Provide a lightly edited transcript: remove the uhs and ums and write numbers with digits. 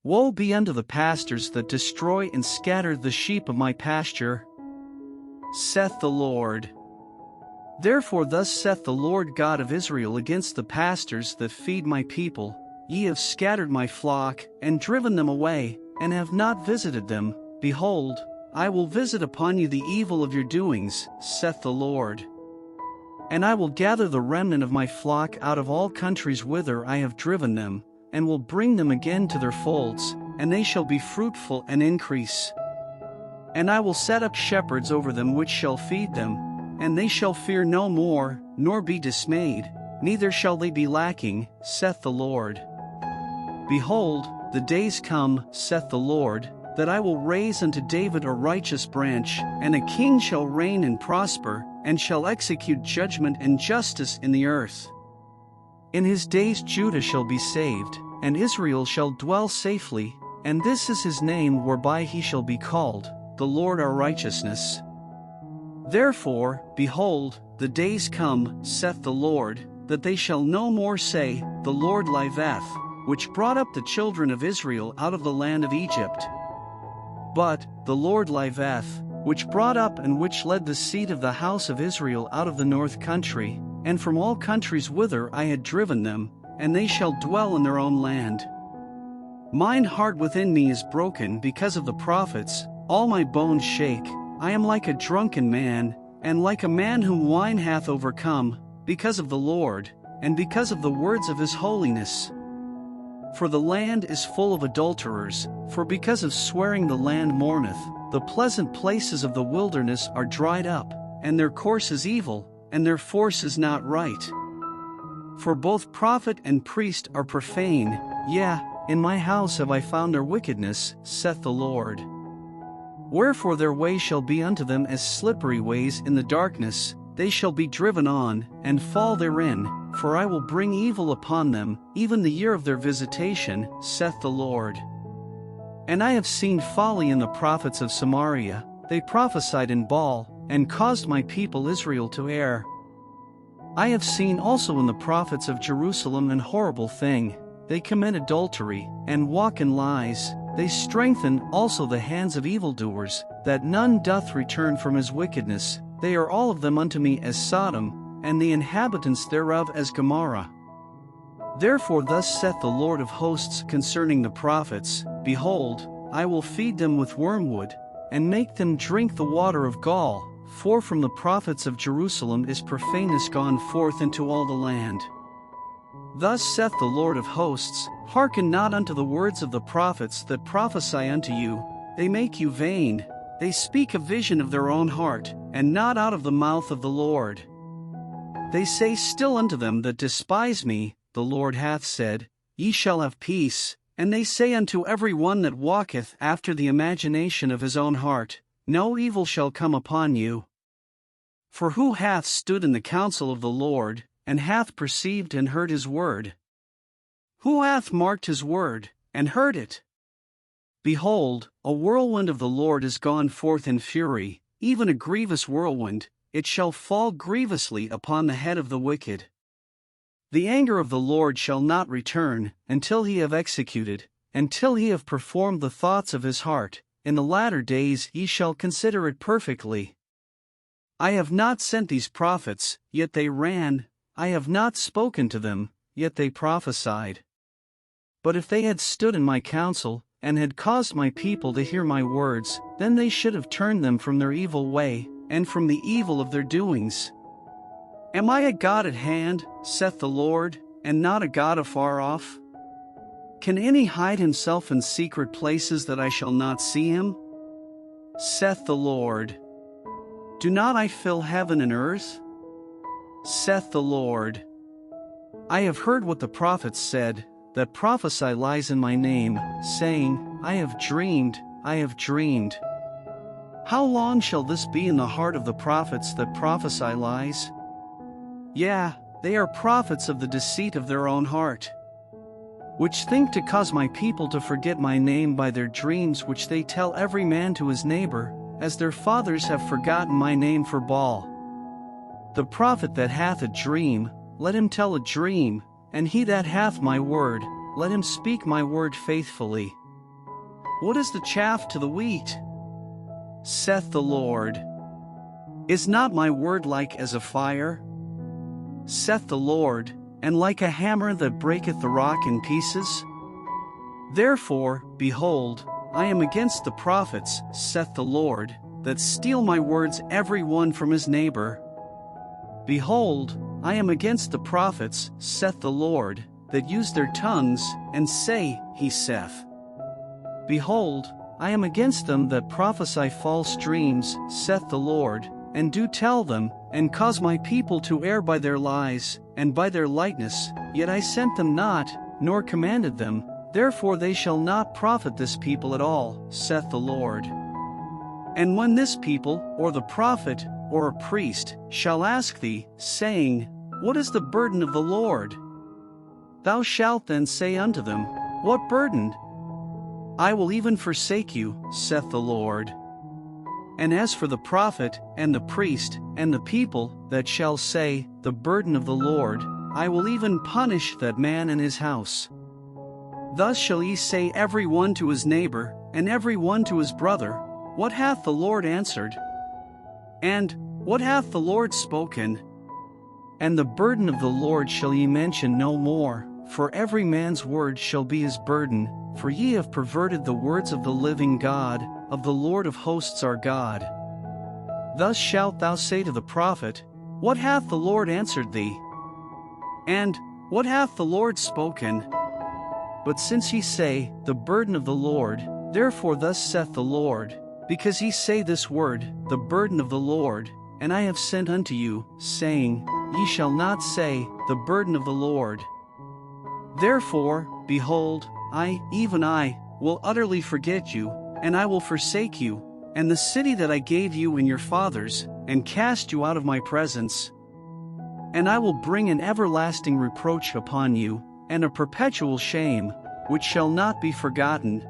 Woe be unto the pastors that destroy and scatter the sheep of my pasture, saith the Lord. Therefore thus saith the Lord God of Israel against the pastors that feed my people: Ye have scattered my flock, and driven them away, and have not visited them. Behold, I will visit upon you the evil of your doings, saith the Lord. And I will gather the remnant of my flock out of all countries whither I have driven them, and will bring them again to their folds, and they shall be fruitful and increase. And I will set up shepherds over them which shall feed them, and they shall fear no more, nor be dismayed, neither shall they be lacking, saith the Lord. Behold, the days come, saith the Lord, that I will raise unto David a righteous branch, and a king shall reign and prosper, and shall execute judgment and justice in the earth. In his days Judah shall be saved, and Israel shall dwell safely, and this is his name whereby he shall be called, the Lord our righteousness. Therefore, behold, the days come, saith the Lord, that they shall no more say, The Lord liveth, which brought up the children of Israel out of the land of Egypt. But, the Lord liveth, which brought up and which led the seed of the house of Israel out of the north country, and from all countries whither I had driven them, and they shall dwell in their own land. Mine heart within me is broken because of the prophets, all my bones shake. I am like a drunken man, and like a man whom wine hath overcome, because of the Lord, and because of the words of his holiness. For the land is full of adulterers, for because of swearing the land mourneth. The pleasant places of the wilderness are dried up, and their course is evil, and their force is not right. For both prophet and priest are profane, yea, in my house have I found their wickedness, saith the Lord. Wherefore their way shall be unto them as slippery ways in the darkness, they shall be driven on, and fall therein, for I will bring evil upon them, even the year of their visitation, saith the Lord. And I have seen folly in the prophets of Samaria, they prophesied in Baal, and caused my people Israel to err. I have seen also in the prophets of Jerusalem an horrible thing: they commit adultery, and walk in lies. They strengthen also the hands of evildoers, that none doth return from his wickedness. They are all of them unto me as Sodom, and the inhabitants thereof as Gomorrah. Therefore thus saith the Lord of hosts concerning the prophets: Behold, I will feed them with wormwood, and make them drink the water of gall, for from the prophets of Jerusalem is profaneness gone forth into all the land. Thus saith the Lord of hosts: Hearken not unto the words of the prophets that prophesy unto you, they make you vain, they speak a vision of their own heart, and not out of the mouth of the Lord. They say still unto them that despise me, The Lord hath said, Ye shall have peace. And they say unto every one that walketh after the imagination of his own heart, No evil shall come upon you. For who hath stood in the counsel of the Lord, and hath perceived and heard his word? Who hath marked his word, and heard it? Behold, a whirlwind of the Lord is gone forth in fury, even a grievous whirlwind, it shall fall grievously upon the head of the wicked. The anger of the Lord shall not return, until he have executed, until he have performed the thoughts of his heart. In the latter days ye shall consider it perfectly. I have not sent these prophets, yet they ran, I have not spoken to them, yet they prophesied. But if they had stood in my counsel, and had caused my people to hear my words, then they should have turned them from their evil way, and from the evil of their doings. Am I a God at hand, saith the Lord, and not a God afar off? Can any hide himself in secret places that I shall not see him? Saith the Lord. Do not I fill heaven and earth? Saith the Lord. I have heard what the prophets said, that prophesy lies in my name, saying, I have dreamed, I have dreamed. How long shall this be in the heart of the prophets that prophesy lies? Yea, they are prophets of the deceit of their own heart, which think to cause my people to forget my name by their dreams which they tell every man to his neighbor, as their fathers have forgotten my name for Baal. The prophet that hath a dream, let him tell a dream, and he that hath my word, let him speak my word faithfully. what is the chaff to the wheat? Saith the Lord. Is not my word like as a fire? Saith the Lord, and like a hammer that breaketh the rock in pieces? Therefore, behold, I am against the prophets, saith the Lord, that steal my words every one from his neighbor. Behold, I am against the prophets, saith the Lord, that use their tongues, and say, He saith. Behold, I am against them that prophesy false dreams, saith the Lord, and do tell them, and cause my people to err by their lies, and by their lightness, yet I sent them not, nor commanded them, therefore they shall not profit this people at all, saith the Lord. And when this people, or the prophet, or a priest, shall ask thee, saying, What is the burden of the Lord? Thou shalt then say unto them, What burden? I will even forsake you, saith the Lord. And as for the prophet, and the priest, and the people, that shall say, The burden of the Lord, I will even punish that man and his house. Thus shall ye say every one to his neighbor, and every one to his brother, What hath the Lord answered? And, What hath the Lord spoken? And the burden of the Lord shall ye mention no more, for every man's word shall be his burden, for ye have perverted the words of the living God, of the Lord of hosts our God. Thus shalt thou say to the prophet, What hath the Lord answered thee? And, What hath the Lord spoken? But since ye say, The burden of the Lord, therefore thus saith the Lord, because ye say this word, The burden of the Lord, and I have sent unto you, saying, Ye shall not say, The burden of the Lord. Therefore, behold, I, even I, will utterly forget you, and I will forsake you, and the city that I gave you and your fathers, and cast you out of my presence. And I will bring an everlasting reproach upon you, and a perpetual shame, which shall not be forgotten,